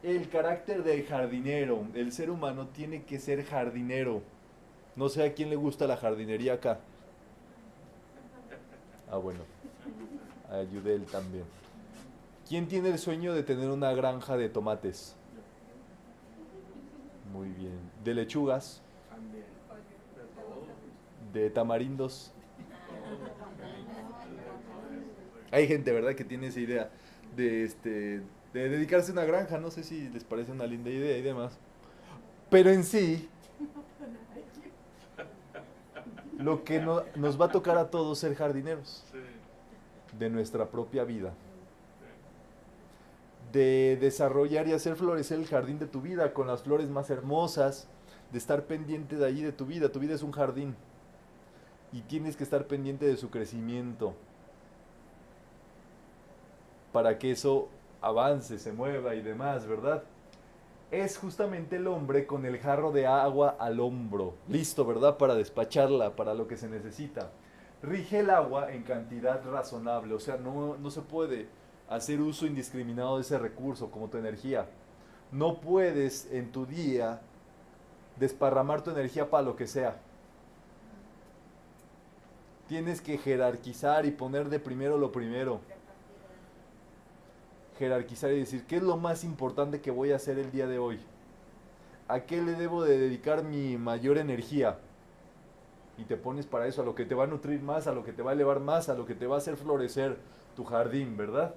El carácter del jardinero, el ser humano tiene que ser jardinero. No sé a quién le gusta la jardinería acá. Ah, bueno, a Yudel también. ¿Quién tiene el sueño de tener una granja de tomates? Muy bien. ¿De lechugas? También. De todo. ¿De tamarindos? Hay gente, ¿verdad?, que tiene esa idea de dedicarse a una granja. No sé si les parece una linda idea y demás. Pero en sí, lo que nos va a tocar a todos ser jardineros Sí. de nuestra propia vida. De desarrollar y hacer florecer el jardín de tu vida con las flores más hermosas, de estar pendiente de ahí de tu vida. Tu vida es un jardín y tienes que estar pendiente de su crecimiento para que eso avance, se mueva y demás, ¿verdad? Es justamente el hombre con el jarro de agua al hombro, listo, ¿verdad?, para despacharla, para lo que se necesita. Rige el agua en cantidad razonable, o sea, no se puede hacer uso indiscriminado de ese recurso como tu energía. No puedes en tu día desparramar tu energía para lo que sea. Tienes que jerarquizar y poner de primero lo primero. Jerarquizar y decir, ¿qué es lo más importante que voy a hacer el día de hoy? ¿A qué le debo de dedicar mi mayor energía? Y te pones para eso, a lo que te va a nutrir más, a lo que te va a elevar más, a lo que te va a hacer florecer tu jardín, ¿verdad?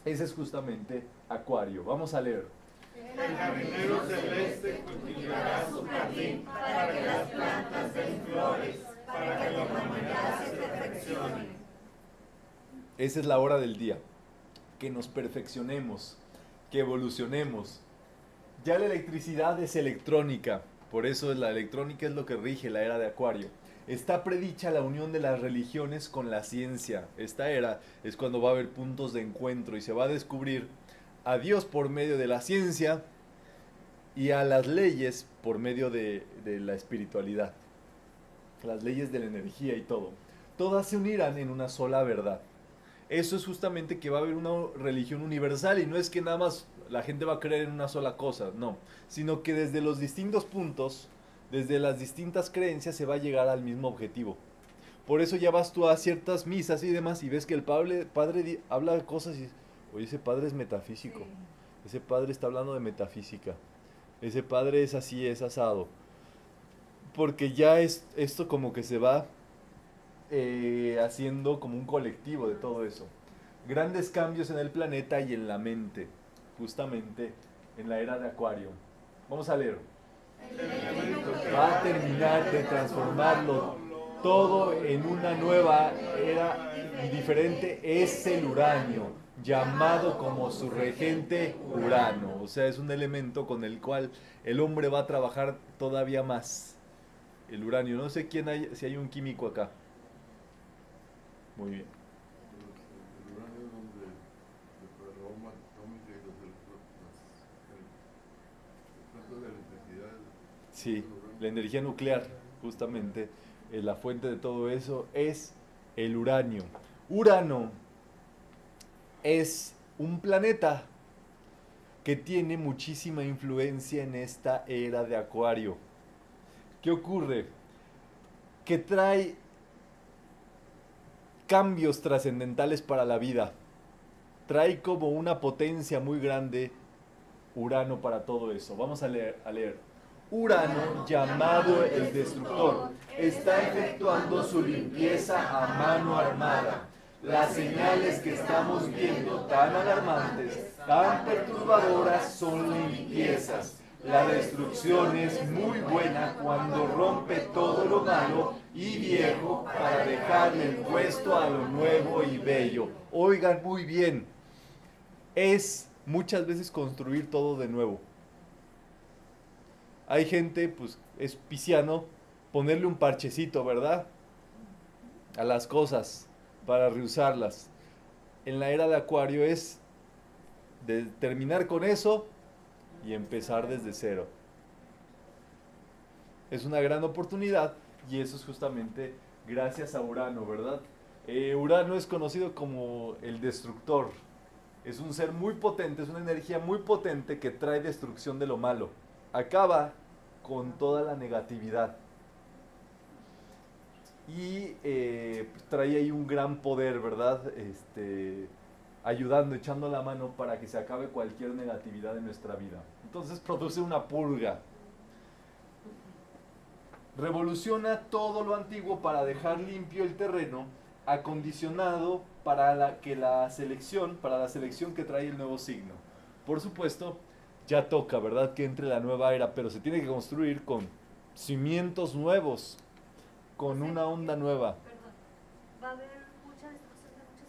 Ese es justamente Acuario. Vamos a leer. El jardinero celeste cultivará su jardín para que las plantas den flores, para que la humanidad se perfeccione. Esa es la hora del día. Que nos perfeccionemos, que evolucionemos. Ya la electricidad es electrónica, por eso la electrónica es lo que rige la era de Acuario. Está predicha la unión de las religiones con la ciencia. Esta era es cuando va a haber puntos de encuentro y se va a descubrir a Dios por medio de la ciencia y a las leyes por medio de la espiritualidad. Las leyes de la energía y todo. Todas se unirán en una sola verdad. Eso es justamente que va a haber una religión universal y no es que nada más la gente va a creer en una sola cosa, no, sino que desde los distintos puntos, desde las distintas creencias se va a llegar al mismo objetivo. Por eso ya vas tú a ciertas misas y demás y ves que el padre habla de cosas y, oye, ese padre es metafísico, ese padre está hablando de metafísica, ese padre es así, es asado, porque ya es esto como que se va haciendo como un colectivo de todo eso. Grandes cambios en el planeta y en la mente, justamente en la era de Acuario. Vamos a leer. Va a terminar de transformarlo todo en una nueva era diferente. Es el uranio, llamado como su regente Urano. O sea, es un elemento con el cual el hombre va a trabajar todavía más. El uranio. No sé si hay un químico acá. Muy bien. El uranio es donde la bomba atómica y las plantas de electricidad. Sí, la energía nuclear, justamente, la fuente de todo eso es el uranio. Urano es un planeta que tiene muchísima influencia en esta era de Acuario. ¿Qué ocurre? Que trae cambios trascendentales para la vida. Trae como una potencia muy grande Urano para todo eso. Vamos a leer. Urano, llamado el destructor, está efectuando su limpieza a mano armada. Las señales que estamos viendo tan alarmantes, tan perturbadoras, son limpiezas. La destrucción es muy buena cuando rompe todo lo malo y viejo para dejarle el puesto a lo nuevo y bello. Oigan muy bien, es muchas veces construir todo de nuevo. Hay gente, pues es pisciano, ponerle un parchecito, ¿verdad?, a las cosas para reusarlas. En la era de Acuario es de terminar con eso y empezar desde cero. Es una gran oportunidad y eso es justamente gracias a Urano, ¿verdad? Urano es conocido como el destructor. Es un ser muy potente, es una energía muy potente que trae destrucción de lo malo. Acaba con toda la negatividad. Y trae ahí un gran poder, ¿verdad? Ayudando, echando la mano para que se acabe cualquier negatividad en nuestra vida. Entonces produce una purga. Revoluciona todo lo antiguo para dejar limpio el terreno, acondicionado para la selección que trae el nuevo signo. Por supuesto, ya toca, ¿verdad?, que entre la nueva era, pero se tiene que construir con cimientos nuevos, con una onda nueva. Perdón, va a haber mucha destrucción de muchas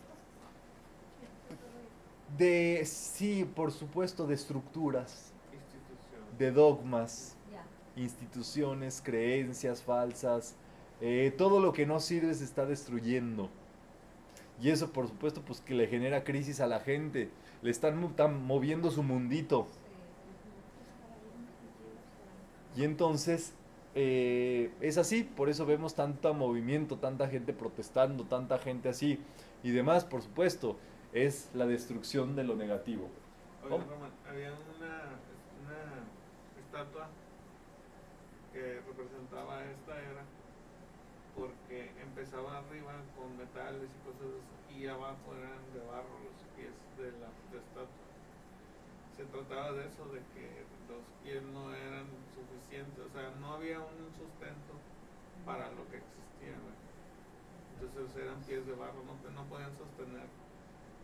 cosas. Sí, por supuesto, de estructuras, Institución. de dogmas, Ya. instituciones, creencias falsas, todo lo que no sirve se está destruyendo. Y eso, por supuesto, pues que le genera crisis a la gente. Le están moviendo su mundito. Y entonces, es así, por eso vemos tanto movimiento, tanta gente protestando, tanta gente así. Y demás, por supuesto, es la destrucción de lo negativo. Oye, ¿Cómo? Roman, había una estatua que representaba esta era porque empezaba arriba con metales y cosas así, y abajo eran de barro los pies de la estatua. Se trataba de eso, de que los pies no eran suficientes, o sea, no había un sustento para lo que existía, ¿verdad? Entonces eran pies de barro, no podían sostener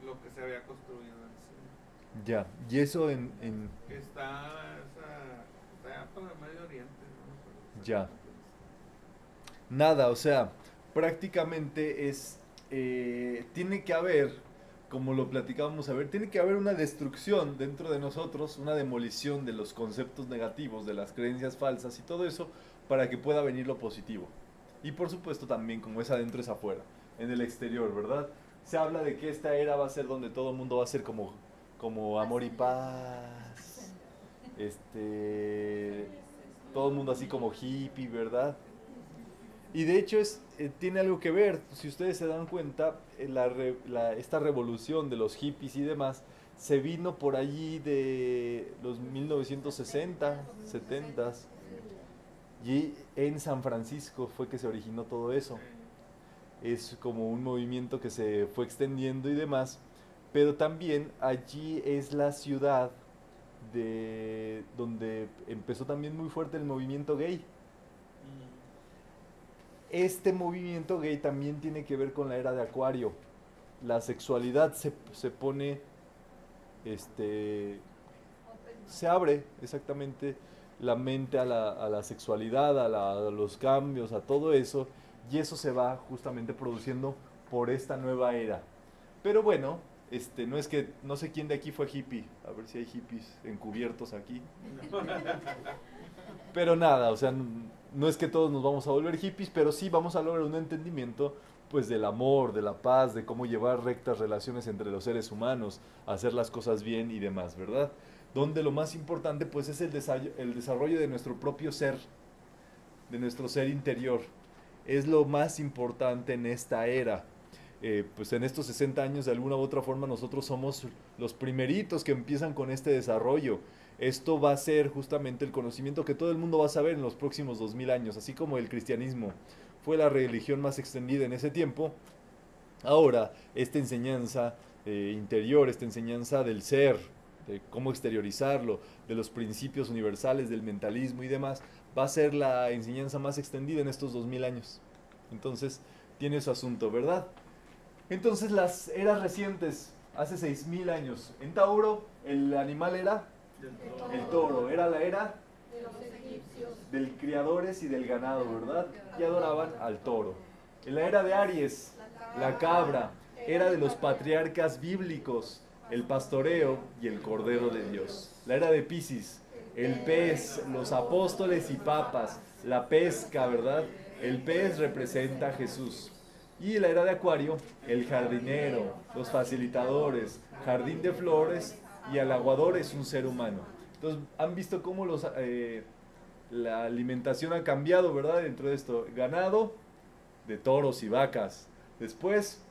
lo que se había construido encima. Ya, y eso en Está para el Medio Oriente, ¿no? Ya. Nada, o sea, prácticamente tiene que haber, como lo platicábamos a ver, tiene que haber una destrucción dentro de nosotros, una demolición de los conceptos negativos, de las creencias falsas y todo eso, para que pueda venir lo positivo. Y por supuesto también, como es adentro es afuera, en el exterior, ¿verdad? Se habla de que esta era va a ser donde todo el mundo va a ser como amor y paz, todo el mundo así como hippie, ¿verdad? Y de hecho tiene algo que ver, si ustedes se dan cuenta, esta revolución de los hippies y demás se vino por allí de los 1960, 70, y en San Francisco fue que se originó todo eso. Es como un movimiento que se fue extendiendo y demás, pero también allí es la ciudad donde empezó también muy fuerte el movimiento gay. Este movimiento gay también tiene que ver con la era de Acuario. La sexualidad se pone, se abre exactamente la mente a la sexualidad, a los cambios, a todo eso, y eso se va justamente produciendo por esta nueva era. Pero bueno, no sé quién de aquí fue hippie, a ver si hay hippies encubiertos aquí. Pero nada, o sea, no es que todos nos vamos a volver hippies, pero sí vamos a lograr un entendimiento pues del amor, de la paz, de cómo llevar rectas relaciones entre los seres humanos, hacer las cosas bien y demás, ¿verdad? Donde lo más importante pues es el desarrollo de nuestro propio ser, de nuestro ser interior. Es lo más importante en esta era. Pues en estos 60 años de alguna u otra forma nosotros somos los primeritos que empiezan con este desarrollo. Esto va a ser justamente el conocimiento que todo el mundo va a saber en los próximos 2000 años, así como el cristianismo fue la religión más extendida en ese tiempo. Ahora, esta enseñanza interior, esta enseñanza del ser, de cómo exteriorizarlo, de los principios universales, del mentalismo y demás, va a ser la enseñanza más extendida en estos 2000 años. Entonces, tiene su asunto, ¿verdad? Entonces, las eras recientes, hace 6000 años, en Tauro, el animal era el toro, era la era de los egipcios. del criadores y del ganado, ¿verdad? Y adoraban al toro. En la era de Aries, la cabra, era de los patriarcas bíblicos, el pastoreo y el cordero de Dios. La era de Piscis, el pez, los apóstoles y papas, la pesca, ¿verdad? El pez representa a Jesús. Y la era de Acuario, el jardinero, los facilitadores, jardín de flores, y el aguador es un ser humano. Entonces, ¿han visto cómo la alimentación ha cambiado, ¿verdad? Dentro de esto, ganado de toros y vacas. Después,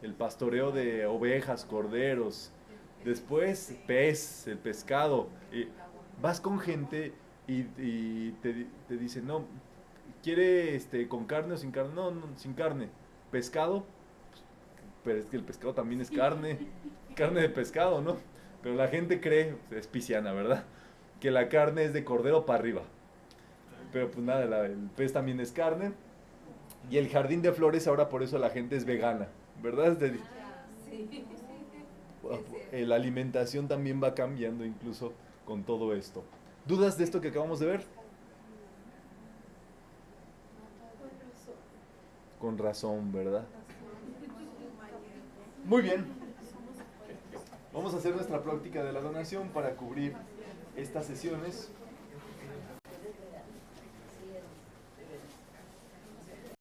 el pastoreo de ovejas, corderos. Después, el pescado. Y vas con gente y te dicen, no, ¿quiere con carne o sin carne? No, no, sin carne. ¿Pescado? Pero es que el pescado también es carne. Carne de pescado, ¿no? Pero la gente cree, es pisciana, ¿verdad? Que la carne es de cordero para arriba. Pero pues nada, el pez también es carne. Y el jardín de flores ahora por eso la gente es vegana, ¿verdad? La alimentación también va cambiando incluso con todo esto. ¿Dudas de esto que acabamos de ver? Con razón, ¿verdad? Muy bien. Vamos a hacer nuestra práctica de la donación para cubrir estas sesiones.